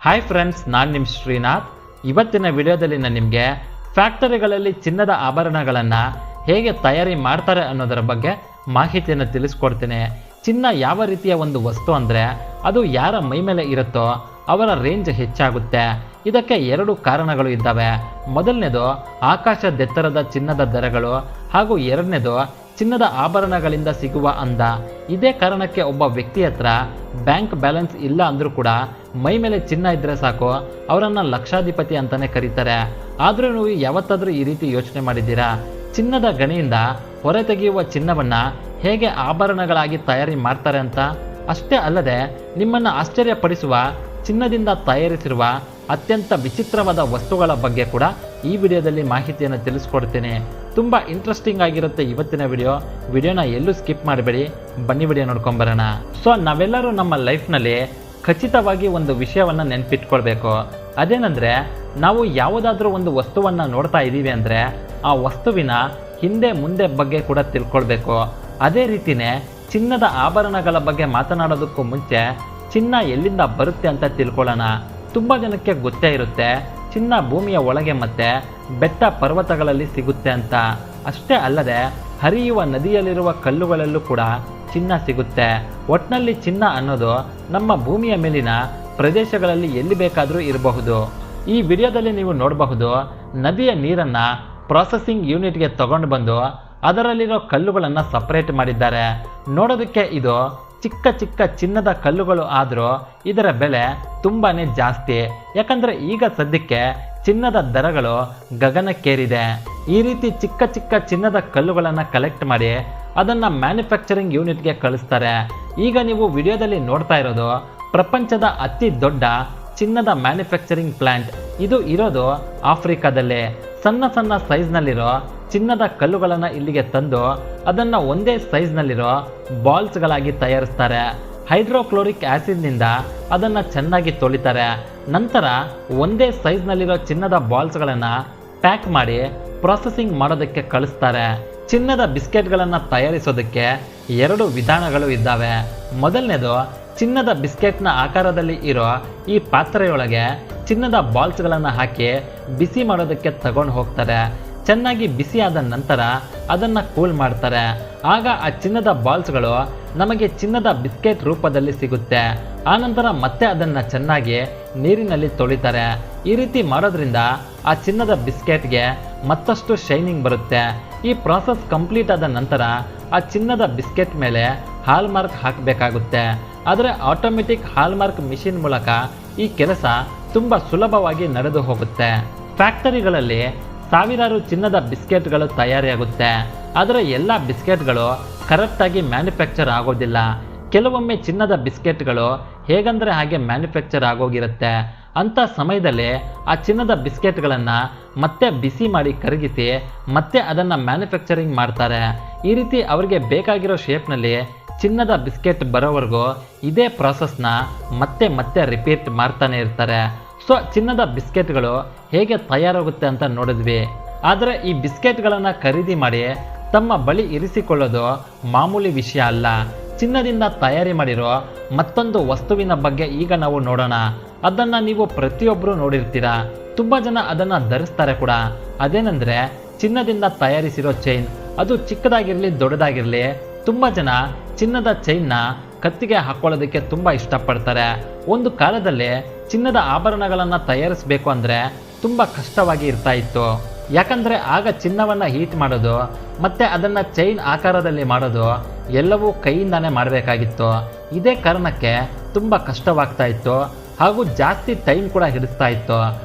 Hi friends, ನಾನು ನಿಮ್ಮ ಶ್ರೀನಾಥ್. ಇವತ್ತಿನ ವಿಡಿಯೋದಲ್ಲಿ ನಾನು ನಿಮಗೆ ಫ್ಯಾಕ್ಟರಿಗಳಲ್ಲಿ ಚಿನ್ನದ ಆಭರಣಗಳನ್ನು ಹೇಗೆ ತಯಾರಿ ಮಾಡ್ತಾರೆ ಅನ್ನೋದರ ಬಗ್ಗೆ ಮಾಹಿತಿಯನ್ನು ತಿಳಿಸ್ಕೊಡ್ತೀನಿ. ಚಿನ್ನ ಯಾವ ರೀತಿಯ ಒಂದು ವಸ್ತು ಅಂದರೆ ಅದು ಯಾರ ಮೈ ಮೇಲೆ ಇರುತ್ತೋ ಅವರ ರೇಂಜ್ ಹೆಚ್ಚಾಗುತ್ತೆ. ಇದಕ್ಕೆ ಎರಡು ಕಾರಣಗಳು ಇದ್ದಾವೆ. ಮೊದಲನೇದು ಆಕಾಶದೆತ್ತರದ ಚಿನ್ನದ ದರಗಳು ಹಾಗೂ ಎರಡನೇದು ಚಿನ್ನದ ಆಭರಣಗಳಿಂದ ಸಿಗುವ ಅಂದ. ಇದೇ ಕಾರಣಕ್ಕೆ ಒಬ್ಬ ವ್ಯಕ್ತಿ ಹತ್ರ ಬ್ಯಾಂಕ್ ಬ್ಯಾಲೆನ್ಸ್ ಇಲ್ಲ ಅಂದರೂ ಕೂಡ ಮೈ ಮೇಲೆ ಚಿನ್ನ ಇದ್ದರೆ ಸಾಕು, ಅವರನ್ನು ಲಕ್ಷಾಧಿಪತಿ ಅಂತಾನೆ ಕರೀತಾರೆ. ಆದರೂ ನೀವು ಯಾವತ್ತಾದರೂ ಈ ರೀತಿ ಯೋಚನೆ ಮಾಡಿದ್ದೀರಾ? ಚಿನ್ನದ ಗಣಿಯಿಂದ ಹೊರತೆಗೆಯುವ ಚಿನ್ನವನ್ನು ಹೇಗೆ ಆಭರಣಗಳಾಗಿ ತಯಾರಿ ಮಾಡ್ತಾರೆ ಅಂತ. ಅಷ್ಟೇ ಅಲ್ಲದೆ ನಿಮ್ಮನ್ನು ಆಶ್ಚರ್ಯಪಡಿಸುವ ಚಿನ್ನದಿಂದ ತಯಾರಿಸಿರುವ ಅತ್ಯಂತ ವಿಚಿತ್ರವಾದ ವಸ್ತುಗಳ ಬಗ್ಗೆ ಕೂಡ ಈ ವಿಡಿಯೋದಲ್ಲಿ ಮಾಹಿತಿಯನ್ನು ತಿಳಿಸ್ಕೊಡ್ತೀನಿ. ತುಂಬ ಇಂಟ್ರೆಸ್ಟಿಂಗ್ ಆಗಿರುತ್ತೆ ಇವತ್ತಿನ ವಿಡಿಯೋನ ಎಲ್ಲೂ ಸ್ಕಿಪ್ ಮಾಡಬೇಡಿ. ಬನ್ನಿ ವಿಡಿಯೋ ನೋಡ್ಕೊಂಬರೋಣ. ಸೊ ನಾವೆಲ್ಲರೂ ನಮ್ಮ ಲೈಫ್ನಲ್ಲಿ ಖಚಿತವಾಗಿ ಒಂದು ವಿಷಯವನ್ನು ನೆನಪಿಟ್ಕೊಳ್ಬೇಕು. ಅದೇನೆಂದರೆ, ನಾವು ಯಾವುದಾದ್ರೂ ಒಂದು ವಸ್ತುವನ್ನು ನೋಡ್ತಾ ಇದ್ದೀವಿ ಅಂದರೆ ಆ ವಸ್ತುವಿನ ಹಿಂದೆ ಮುಂದೆ ಬಗ್ಗೆ ಕೂಡ ತಿಳ್ಕೊಳ್ಬೇಕು. ಅದೇ ರೀತಿಯೇ ಚಿನ್ನದ ಆಭರಣಗಳ ಬಗ್ಗೆ ಮಾತನಾಡೋದಕ್ಕೂ ಮುಂಚೆ ಚಿನ್ನ ಎಲ್ಲಿಂದ ಬರುತ್ತೆ ಅಂತ ತಿಳ್ಕೊಳ್ಳೋಣ. ತುಂಬ ಜನಕ್ಕೆ ಗೊತ್ತೇ ಇರುತ್ತೆ ಚಿನ್ನ ಭೂಮಿಯ ಒಳಗೆ ಮತ್ತೆ ಬೆಟ್ಟ ಪರ್ವತಗಳಲ್ಲಿ ಸಿಗುತ್ತೆ ಅಂತ. ಅಷ್ಟೇ ಅಲ್ಲದೆ ಹರಿಯುವ ನದಿಯಲ್ಲಿರುವ ಕಲ್ಲುಗಳಲ್ಲೂ ಕೂಡ ಚಿನ್ನ ಸಿಗುತ್ತೆ. ಒಟ್ಟಿನಲ್ಲಿ ಚಿನ್ನ ಅನ್ನೋದು ನಮ್ಮ ಭೂಮಿಯ ಮೇಲಿನ ಪ್ರದೇಶಗಳಲ್ಲಿ ಎಲ್ಲಿ ಬೇಕಾದರೂ ಇರಬಹುದು. ಈ ವಿಡಿಯೋದಲ್ಲಿ ನೀವು ನೋಡಬಹುದು, ನದಿಯ ನೀರನ್ನು ಪ್ರಾಸೆಸಿಂಗ್ ಯೂನಿಟ್ಗೆ ತಗೊಂಡು ಬಂದು ಅದರಲ್ಲಿರೋ ಕಲ್ಲುಗಳನ್ನು ಸಪರೇಟ್ ಮಾಡಿದ್ದಾರೆ. ನೋಡೋದಕ್ಕೆ ಇದು ಚಿಕ್ಕ ಚಿಕ್ಕ ಚಿನ್ನದ ಕಲ್ಲುಗಳು ಆದರೂ ಇದರ ಬೆಲೆ ತುಂಬಾ ಜಾಸ್ತಿ. ಯಾಕಂದರೆ ಈಗ ಸದ್ಯಕ್ಕೆ ಚಿನ್ನದ ದರಗಳು ಗಗನಕ್ಕೇರಿದೆ. ಈ ರೀತಿ ಚಿಕ್ಕ ಚಿಕ್ಕ ಚಿನ್ನದ ಕಲ್ಲುಗಳನ್ನು ಕಲೆಕ್ಟ್ ಮಾಡಿ ಅದನ್ನು ಮ್ಯಾನುಫ್ಯಾಕ್ಚರಿಂಗ್ ಯೂನಿಟ್ಗೆ ಕಳಿಸ್ತಾರೆ. ಈಗ ನೀವು ವಿಡಿಯೋದಲ್ಲಿ ನೋಡ್ತಾ ಇರೋದು ಪ್ರಪಂಚದ ಅತಿ ದೊಡ್ಡ ಚಿನ್ನದ ಮ್ಯಾನುಫ್ಯಾಕ್ಚರಿಂಗ್ ಪ್ಲಾಂಟ್. ಇದು ಇರೋದು ಆಫ್ರಿಕಾದಲ್ಲಿ. ಸಣ್ಣ ಸಣ್ಣ ಸೈಜ್ನಲ್ಲಿರೋ ಚಿನ್ನದ ಕಲ್ಲುಗಳನ್ನು ಇಲ್ಲಿಗೆ ತಂದು ಅದನ್ನು ಒಂದೇ ಸೈಜ್ನಲ್ಲಿರೋ ಬಾಲ್ಸ್ಗಳಾಗಿ ತಯಾರಿಸ್ತಾರೆ. ಹೈಡ್ರೋಕ್ಲೋರಿಕ್ ಆ್ಯಸಿಡ್ನಿಂದ ಅದನ್ನು ಚೆನ್ನಾಗಿ ತೊಳಿತಾರೆ. ನಂತರ ಒಂದೇ ಸೈಜ್ನಲ್ಲಿರೋ ಚಿನ್ನದ ಬಾಲ್ಸ್ಗಳನ್ನು ಪ್ಯಾಕ್ ಮಾಡಿ ಪ್ರೊಸೆಸಿಂಗ್ ಮಾಡೋದಕ್ಕೆ ಕಳಿಸ್ತಾರೆ. ಚಿನ್ನದ ಬಿಸ್ಕೆಟ್ಗಳನ್ನು ತಯಾರಿಸೋದಕ್ಕೆ ಎರಡು ವಿಧಾನಗಳು ಇದ್ದಾವೆ. ಮೊದಲನೇದು, ಚಿನ್ನದ ಬಿಸ್ಕೆಟ್ನ ಆಕಾರದಲ್ಲಿ ಇರೋ ಈ ಪಾತ್ರೆಯೊಳಗೆ ಚಿನ್ನದ ಬಾಲ್ಸ್ಗಳನ್ನು ಹಾಕಿ ಬಿಸಿ ಮಾಡೋದಕ್ಕೆ ತಗೊಂಡು ಹೋಗ್ತಾರೆ. ಚೆನ್ನಾಗಿ ಬಿಸಿಯಾದ ನಂತರ ಅದನ್ನು ಕೂಲ್ ಮಾಡ್ತಾರೆ. ಆಗ ಆ ಚಿನ್ನದ ಬಾಲ್ಸ್ಗಳು ನಮಗೆ ಚಿನ್ನದ ಬಿಸ್ಕೆಟ್ ರೂಪದಲ್ಲಿ ಸಿಗುತ್ತೆ. ಆನಂತರ ಮತ್ತೆ ಅದನ್ನು ಚೆನ್ನಾಗಿ ನೀರಿನಲ್ಲಿ ತೊಳಿತಾರೆ. ಈ ರೀತಿ ಮಾಡೋದ್ರಿಂದ ಆ ಚಿನ್ನದ ಬಿಸ್ಕೆಟ್ಗೆ ಮತ್ತಷ್ಟು ಶೈನಿಂಗ್ ಬರುತ್ತೆ. ಈ ಪ್ರಾಸೆಸ್ ಕಂಪ್ಲೀಟ್ ಆದ ನಂತರ ಆ ಚಿನ್ನದ ಬಿಸ್ಕೆಟ್ ಮೇಲೆ ಹಾಲ್ ಮಾರ್ಕ್ ಹಾಕಬೇಕಾಗುತ್ತೆ. ಆದರೆ ಆಟೋಮೆಟಿಕ್ ಹಾಲ್ ಮಾರ್ಕ್ ಮಿಷಿನ್ ಮೂಲಕ ಈ ಕೆಲಸ ತುಂಬ ಸುಲಭವಾಗಿ ನಡೆದು ಹೋಗುತ್ತೆ. ಫ್ಯಾಕ್ಟರಿಗಳಲ್ಲಿ ಸಾವಿರಾರು ಚಿನ್ನದ ಬಿಸ್ಕೆಟ್ಗಳು ತಯಾರಿಯಾಗುತ್ತೆ. ಆದರೆ ಎಲ್ಲ ಬಿಸ್ಕೆಟ್ಗಳು ಕರೆಕ್ಟಾಗಿ ಮ್ಯಾನುಫ್ಯಾಕ್ಚರ್ ಆಗೋದಿಲ್ಲ. ಕೆಲವೊಮ್ಮೆ ಚಿನ್ನದ ಬಿಸ್ಕೆಟ್ಗಳು ಹೇಗಂದರೆ ಹಾಗೆ ಮ್ಯಾನುಫ್ಯಾಕ್ಚರ್ ಆಗೋಗಿರುತ್ತೆ. ಅಂಥ ಸಮಯದಲ್ಲಿ ಆ ಚಿನ್ನದ ಬಿಸ್ಕೆಟ್ಗಳನ್ನು ಮತ್ತೆ ಬಿಸಿ ಮಾಡಿ ಕರಗಿಸಿ ಮತ್ತೆ ಅದನ್ನು ಮ್ಯಾನುಫ್ಯಾಕ್ಚರಿಂಗ್ ಮಾಡ್ತಾರೆ. ಈ ರೀತಿ ಅವರಿಗೆ ಬೇಕಾಗಿರೋ ಶೇಪ್ನಲ್ಲಿ ಚಿನ್ನದ ಬಿಸ್ಕೆಟ್ ಬರೋವರೆಗೂ ಇದೇ ಪ್ರಾಸೆಸ್ನ ಮತ್ತೆ ಮತ್ತೆ ರಿಪೀಟ್ ಮಾಡ್ತಾನೆ ಇರ್ತಾರೆ. ಸೊ ಚಿನ್ನದ ಬಿಸ್ಕೆಟ್ಗಳು ಹೇಗೆ ತಯಾರಾಗುತ್ತೆ ಅಂತ ನೋಡಿದ್ವಿ. ಆದರೆ ಈ ಬಿಸ್ಕೆಟ್ಗಳನ್ನು ಖರೀದಿ ಮಾಡಿ ತಮ್ಮ ಬಳಿ ಇರಿಸಿಕೊಳ್ಳೋದು ಮಾಮೂಲಿ ವಿಷಯ ಅಲ್ಲ. ಚಿನ್ನದಿಂದ ತಯಾರಿ ಮಾಡಿರೋ ಮತ್ತೊಂದು ವಸ್ತುವಿನ ಬಗ್ಗೆ ಈಗ ನಾವು ನೋಡೋಣ. ಅದನ್ನು ನೀವು ಪ್ರತಿಯೊಬ್ಬರು ನೋಡಿರ್ತೀರಾ. ತುಂಬ ಜನ ಅದನ್ನು ಧರಿಸ್ತಾರೆ ಕೂಡ. ಅದೇನೆಂದರೆ ಚಿನ್ನದಿಂದ ತಯಾರಿಸಿರೋ ಚೈನ್. ಅದು ಚಿಕ್ಕದಾಗಿರಲಿ ದೊಡ್ಡದಾಗಿರಲಿ, ತುಂಬ ಜನ ಚಿನ್ನದ ಚೈನ್ನ ಕತ್ತಿಗೆ ಹಾಕೊಳ್ಳೋದಕ್ಕೆ ತುಂಬ ಇಷ್ಟಪಡ್ತಾರೆ. ಒಂದು ಕಾಲದಲ್ಲಿ ಚಿನ್ನದ ಆಭರಣಗಳನ್ನು ತಯಾರಿಸಬೇಕು ಅಂದರೆ ತುಂಬ ಕಷ್ಟವಾಗಿ ಇರ್ತಾ ಇತ್ತು. ಯಾಕಂದರೆ ಆಗ ಚಿನ್ನವನ್ನು ಹೀಟ್ ಮಾಡೋದು ಮತ್ತು ಅದನ್ನು ಚೈನ್ ಆಕಾರದಲ್ಲಿ ಮಾಡೋದು ಎಲ್ಲವೂ ಕೈಯಿಂದಾನೇ ಮಾಡಬೇಕಾಗಿತ್ತು. ಇದೇ ಕಾರಣಕ್ಕೆ ತುಂಬ ಕಷ್ಟವಾಗ್ತಾ ಇತ್ತು ಹಾಗೂ ಜಾಸ್ತಿ ಟೈಮ್ ಕೂಡ ಹಿಡಿಸ್ತಾ ಇತ್ತು.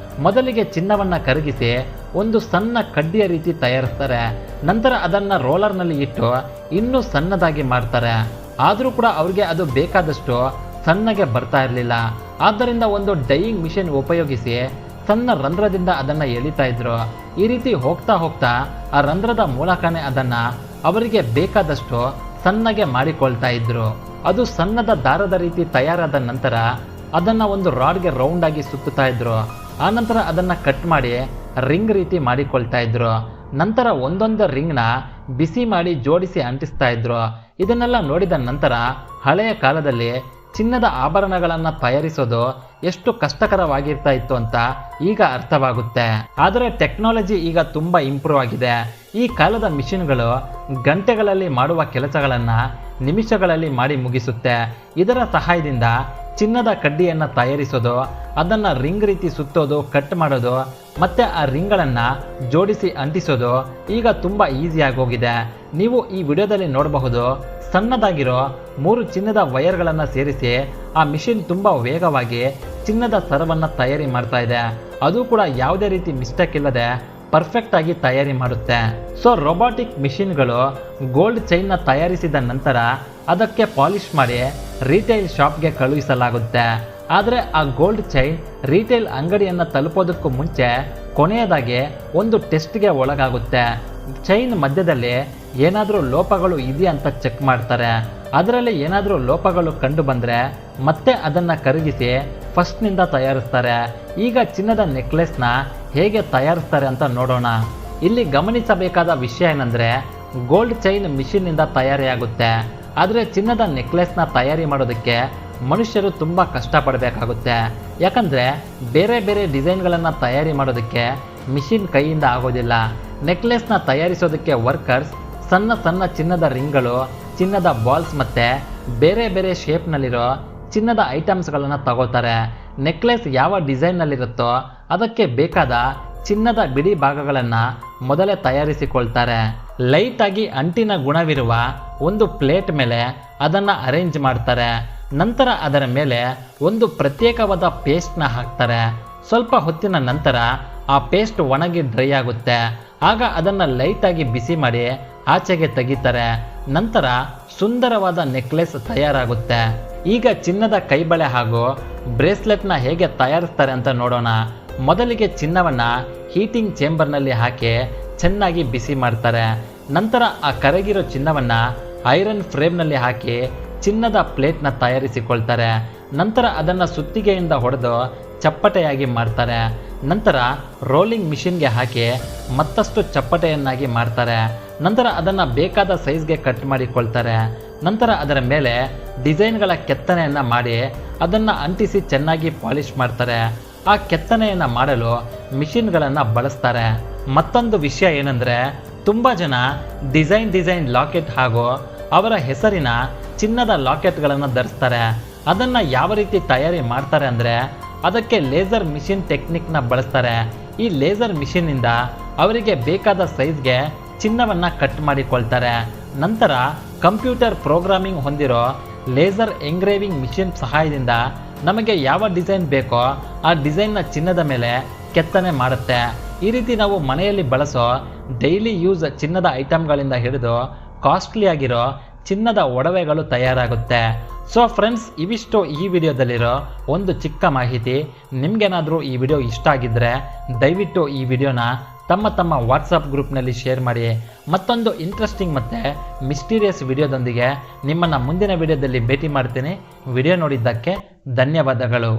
ಮೊದಲಿಗೆ ಚಿನ್ನವನ್ನು ಕರಗಿಸಿ ಒಂದು ಸಣ್ಣ ಕಡ್ಡಿಯ ರೀತಿ ತಯಾರಿಸ್ತಾರೆ. ನಂತರ ಅದನ್ನು ರೋಲರ್ನಲ್ಲಿ ಇಟ್ಟು ಇನ್ನೂ ಸಣ್ಣದಾಗಿ ಮಾಡ್ತಾರೆ. ಆದರೂ ಕೂಡ ಅವ್ರಿಗೆ ಅದು ಬೇಕಾದಷ್ಟು ಸಣ್ಣಗೆ ಬರ್ತಾ ಇರಲಿಲ್ಲ. ಆದ್ದರಿಂದ ಒಂದು ಡೈಯಿಂಗ್ ಮಿಷಿನ್ ಉಪಯೋಗಿಸಿ ಸಣ್ಣ ರಂಧ್ರದಿಂದ ಅದನ್ನು ಎಳಿತಾ ಇದ್ರು. ಈ ರೀತಿ ಹೋಗ್ತಾ ಹೋಗ್ತಾ ಆ ರಂಧ್ರದ ಮೂಲಕನೇ ಅದನ್ನು ಅವರಿಗೆ ಬೇಕಾದಷ್ಟು ಸಣ್ಣಗೆ ಮಾಡಿಕೊಳ್ತಾ ಇದ್ರು. ಅದು ಸಣ್ಣದ ದಾರದ ರೀತಿ ತಯಾರಾದ ನಂತರ ಅದನ್ನು ಒಂದು ರಾಡ್ಗೆ ರೌಂಡಾಗಿ ಸುತ್ತುತ್ತಾ ಇದ್ರು. ಆನಂತರ ಅದನ್ನು ಕಟ್ ಮಾಡಿ ರಿಂಗ್ ರೀತಿ ಮಾಡಿಕೊಳ್ತಾ ಇದ್ರು. ನಂತರ ಒಂದೊಂದು ರಿಂಗ್ನ ಬಿಸಿ ಮಾಡಿ ಜೋಡಿಸಿ ಅಂಟಿಸ್ತಾ ಇದ್ರು. ಇದನ್ನೆಲ್ಲ ನೋಡಿದ ನಂತರ ಹಳೆಯ ಕಾಲದಲ್ಲಿ ಚಿನ್ನದ ಆಭರಣಗಳನ್ನು ತಯಾರಿಸೋದು ಎಷ್ಟು ಕಷ್ಟಕರವಾಗಿರ್ತಾ ಇತ್ತು ಅಂತ ಈಗ ಅರ್ಥವಾಗುತ್ತೆ. ಆದರೆ ಟೆಕ್ನಾಲಜಿ ಈಗ ತುಂಬ ಇಂಪ್ರೂವ್ ಆಗಿದೆ. ಈ ಕಾಲದ ಮಿಷಿನ್ಗಳು ಗಂಟೆಗಳಲ್ಲಿ ಮಾಡುವ ಕೆಲಸಗಳನ್ನು ನಿಮಿಷಗಳಲ್ಲಿ ಮಾಡಿ ಮುಗಿಸುತ್ತೆ. ಇದರ ಸಹಾಯದಿಂದ ಚಿನ್ನದ ಕಡ್ಡಿಯನ್ನು ತಯಾರಿಸೋದು, ಅದನ್ನು ರಿಂಗ್ ರೀತಿ ಸುತ್ತೋದು, ಕಟ್ ಮಾಡೋದು ಮತ್ತು ಆ ರಿಂಗ್ಗಳನ್ನು ಜೋಡಿಸಿ ಅಂಟಿಸೋದು ಈಗ ತುಂಬ ಈಸಿಯಾಗಿ ಹೋಗಿದೆ. ನೀವು ಈ ವಿಡಿಯೋದಲ್ಲಿ ನೋಡಬಹುದು, ಸಣ್ಣದಾಗಿರೋ 3 ಚಿನ್ನದ ವೈರ್ಗಳನ್ನು ಸೇರಿಸಿ ಆ ಮಿಷಿನ್ ತುಂಬ ವೇಗವಾಗಿ ಚಿನ್ನದ ಸರವನ್ನು ತಯಾರಿ ಮಾಡ್ತಾ ಇದೆ. ಅದು ಕೂಡ ಯಾವುದೇ ರೀತಿ ಮಿಸ್ಟೇಕ್ ಇಲ್ಲದೆ ಪರ್ಫೆಕ್ಟ್ ಆಗಿ ತಯಾರಿ ಮಾಡುತ್ತೆ. ಸೊ ರೋಬೋಟಿಕ್ ಮಿಷಿನ್ಗಳು ಗೋಲ್ಡ್ ಚೈನ್ನ ತಯಾರಿಸಿದ ನಂತರ ಅದಕ್ಕೆ ಪಾಲಿಶ್ ಮಾಡಿ ರಿಟೇಲ್ ಶಾಪ್ಗೆ ಕಳುಹಿಸಲಾಗುತ್ತೆ. ಆದರೆ ಆ ಗೋಲ್ಡ್ ಚೈನ್ ರಿಟೇಲ್ ಅಂಗಡಿಯನ್ನು ತಲುಪೋದಕ್ಕೂ ಮುಂಚೆ ಕೊನೆಯದಾಗಿ ಒಂದು ಟೆಸ್ಟ್ಗೆ ಒಳಗಾಗುತ್ತೆ. ಚೈನ್ ಮಧ್ಯದಲ್ಲಿ ಏನಾದರೂ ಲೋಪಗಳು ಇದೆಯಾ ಅಂತ ಚೆಕ್ ಮಾಡ್ತಾರೆ. ಅದರಲ್ಲಿ ಏನಾದರೂ ಲೋಪಗಳು ಕಂಡು ಬಂದರೆ ಮತ್ತೆ ಅದನ್ನು ಕರಗಿಸಿ ಫಸ್ಟ್ನಿಂದ ತಯಾರಿಸ್ತಾರೆ. ಈಗ ಚಿನ್ನದ ನೆಕ್ಲೆಸ್ನ ಹೇಗೆ ತಯಾರಿಸ್ತಾರೆ ಅಂತ ನೋಡೋಣ. ಇಲ್ಲಿ ಗಮನಿಸಬೇಕಾದ ವಿಷಯ ಏನಂದರೆ, ಗೋಲ್ಡ್ ಚೈನ್ ಮಿಷಿನ್ನಿಂದ ತಯಾರಿಯಾಗುತ್ತೆ. ಆದರೆ ಚಿನ್ನದ ನೆಕ್ಲೆಸ್ನ ತಯಾರಿ ಮಾಡೋದಕ್ಕೆ ಮನುಷ್ಯರು ತುಂಬ ಕಷ್ಟಪಡಬೇಕಾಗುತ್ತೆ. ಯಾಕಂದರೆ ಬೇರೆ ಬೇರೆ ಡಿಸೈನ್ಗಳನ್ನು ತಯಾರಿ ಮಾಡೋದಕ್ಕೆ ಮಿಷಿನ್ ಕೈಯಿಂದ ಆಗೋದಿಲ್ಲ. ನೆಕ್ಲೆಸ್ನ ತಯಾರಿಸೋದಕ್ಕೆ ವರ್ಕರ್ಸ್ ಸಣ್ಣ ಸಣ್ಣ ಚಿನ್ನದ ರಿಂಗ್ಗಳು, ಚಿನ್ನದ ಬಾಲ್ಸ್ ಮತ್ತು ಬೇರೆ ಬೇರೆ ಶೇಪ್ನಲ್ಲಿರೋ ಚಿನ್ನದ ಐಟಮ್ಸ್ಗಳನ್ನು ತಗೋತಾರೆ. ನೆಕ್ಲೆಸ್ ಯಾವ ಡಿಸೈನ್ನಲ್ಲಿರುತ್ತೋ ಅದಕ್ಕೆ ಬೇಕಾದ ಚಿನ್ನದ ಬಿಡಿ ಭಾಗಗಳನ್ನು ಮೊದಲೇ ತಯಾರಿಸಿಕೊಳ್ತಾರೆ. ಲೈಟಾಗಿ ಅಂಟಿನ ಗುಣವಿರುವ ಒಂದು ಪ್ಲೇಟ್ ಮೇಲೆ ಅದನ್ನು ಅರೇಂಜ್ ಮಾಡ್ತಾರೆ. ನಂತರ ಅದರ ಮೇಲೆ ಒಂದು ಪ್ರತ್ಯೇಕವಾದ ಪೇಸ್ಟ್ನ ಹಾಕ್ತಾರೆ. ಸ್ವಲ್ಪ ಹೊತ್ತಿನ ನಂತರ ಆ ಪೇಸ್ಟ್ ಒಣಗಿ ಡ್ರೈ ಆಗುತ್ತೆ. ಆಗ ಅದನ್ನು ಲೈಟಾಗಿ ಬಿಸಿ ಮಾಡಿ ಆಚೆಗೆ ತೆಗಿತಾರೆ. ನಂತರ ಸುಂದರವಾದ ನೆಕ್ಲೆಸ್ ತಯಾರಾಗುತ್ತೆ. ಈಗ ಚಿನ್ನದ ಕೈಬಳೆ ಹಾಗೂ ಬ್ರೇಸ್ಲೆಟ್ನ ಹೇಗೆ ತಯಾರಿಸ್ತಾರೆ ಅಂತ ನೋಡೋಣ. ಮೊದಲಿಗೆ ಚಿನ್ನವನ್ನು ಹೀಟಿಂಗ್ ಚೇಂಬರ್ನಲ್ಲಿ ಹಾಕಿ ಚೆನ್ನಾಗಿ ಬಿಸಿ ಮಾಡ್ತಾರೆ. ನಂತರ ಆ ಕರಗಿರೋ ಚಿನ್ನವನ್ನು ಐರನ್ ಫ್ರೇಮ್ನಲ್ಲಿ ಹಾಕಿ ಚಿನ್ನದ ಪ್ಲೇಟ್ನ ತಯಾರಿಸಿಕೊಳ್ತಾರೆ. ನಂತರ ಅದನ್ನು ಸುತ್ತಿಗೆಯಿಂದ ಹೊಡೆದು ಚಪ್ಪಟೆಯಾಗಿ ಮಾಡ್ತಾರೆ. ನಂತರ ರೋಲಿಂಗ್ ಮಿಷಿನ್ಗೆ ಹಾಕಿ ಮತ್ತಷ್ಟು ಚಪ್ಪಟೆಯನ್ನಾಗಿ ಮಾಡ್ತಾರೆ. ನಂತರ ಅದನ್ನು ಬೇಕಾದ ಸೈಜ್ಗೆ ಕಟ್ ಮಾಡಿಕೊಳ್ತಾರೆ. ನಂತರ ಅದರ ಮೇಲೆ ಡಿಸೈನ್ಗಳ ಕೆತ್ತನೆಯನ್ನು ಮಾಡಿ ಅದನ್ನು ಅಂಟಿಸಿ ಚೆನ್ನಾಗಿ ಪಾಲಿಶ್ ಮಾಡ್ತಾರೆ. ಆ ಕೆತ್ತನೆಯನ್ನು ಮಾಡಲು ಮಿಷಿನ್ಗಳನ್ನು ಬಳಸ್ತಾರೆ. ಮತ್ತೊಂದು ವಿಷಯ ಏನಂದರೆ, ತುಂಬ ಜನ ಡಿಸೈನ್ ಲಾಕೆಟ್ ಹಾಗೂ ಅವರ ಹೆಸರಿನ ಚಿನ್ನದ ಲಾಕೆಟ್ಗಳನ್ನು ಧರಿಸ್ತಾರೆ. ಅದನ್ನು ಯಾವ ರೀತಿ ತಯಾರಿ ಮಾಡ್ತಾರೆ ಅಂದರೆ, ಅದಕ್ಕೆ ಲೇಸರ್ ಮಿಷಿನ್ ಟೆಕ್ನಿಕ್ನ ಬಳಸ್ತಾರೆ. ಈ ಲೇಸರ್ ಮಿಷಿನ್ನಿಂದ ಅವರಿಗೆ ಬೇಕಾದ ಸೈಜ್ಗೆ ಚಿನ್ನವನ್ನು ಕಟ್ ಮಾಡಿಕೊಳ್ತಾರೆ. ನಂತರ ಕಂಪ್ಯೂಟರ್ ಪ್ರೋಗ್ರಾಮಿಂಗ್ ಹೊಂದಿರೋ ಲೇಸರ್ ಎಂಗ್ರೇವಿಂಗ್ ಮಿಷಿನ್ ಸಹಾಯದಿಂದ ನಮಗೆ ಯಾವ ಡಿಸೈನ್ ಬೇಕೋ ಆ ಡಿಸೈನ್ನ ಚಿನ್ನದ ಮೇಲೆ ಕೆತ್ತನೆ ಮಾಡುತ್ತೆ. ಈ ರೀತಿ ನಾವು ಮನೆಯಲ್ಲಿ ಬಳಸೋ ಡೈಲಿ ಯೂಸ್ ಚಿನ್ನದ ಐಟಮ್ಗಳಿಂದ ಹಿಡಿದು ಕಾಸ್ಟ್ಲಿ ಆಗಿರೋ ಚಿನ್ನದ ಒಡವೆಗಳು ತಯಾರಾಗುತ್ತೆ. ಸೊ ಫ್ರೆಂಡ್ಸ್, ಇವಿಷ್ಟು ಈ ವಿಡಿಯೋದಲ್ಲಿರೋ ಒಂದು ಚಿಕ್ಕ ಮಾಹಿತಿ. ನಿಮಗೇನಾದರೂ ಈ ವಿಡಿಯೋ ಇಷ್ಟ ಆಗಿದ್ದರೆ ದಯವಿಟ್ಟು ಈ ವಿಡಿಯೋನ ತಮ್ಮ ವಾಟ್ಸಪ್ ಗ್ರೂಪ್ನಲ್ಲಿ ಶೇರ್ ಮಾಡಿ. ಮತ್ತೊಂದು ಇಂಟ್ರೆಸ್ಟಿಂಗ್ ಮತ್ತು ಮಿಸ್ಟೀರಿಯಸ್ ವಿಡಿಯೋದೊಂದಿಗೆ ನಿಮ್ಮನ್ನು ಮುಂದಿನ ವಿಡಿಯೋದಲ್ಲಿ ಭೇಟಿ ಮಾಡ್ತೀನಿ. ವಿಡಿಯೋ ನೋಡಿದ್ದಕ್ಕೆ ಧನ್ಯವಾದಗಳು.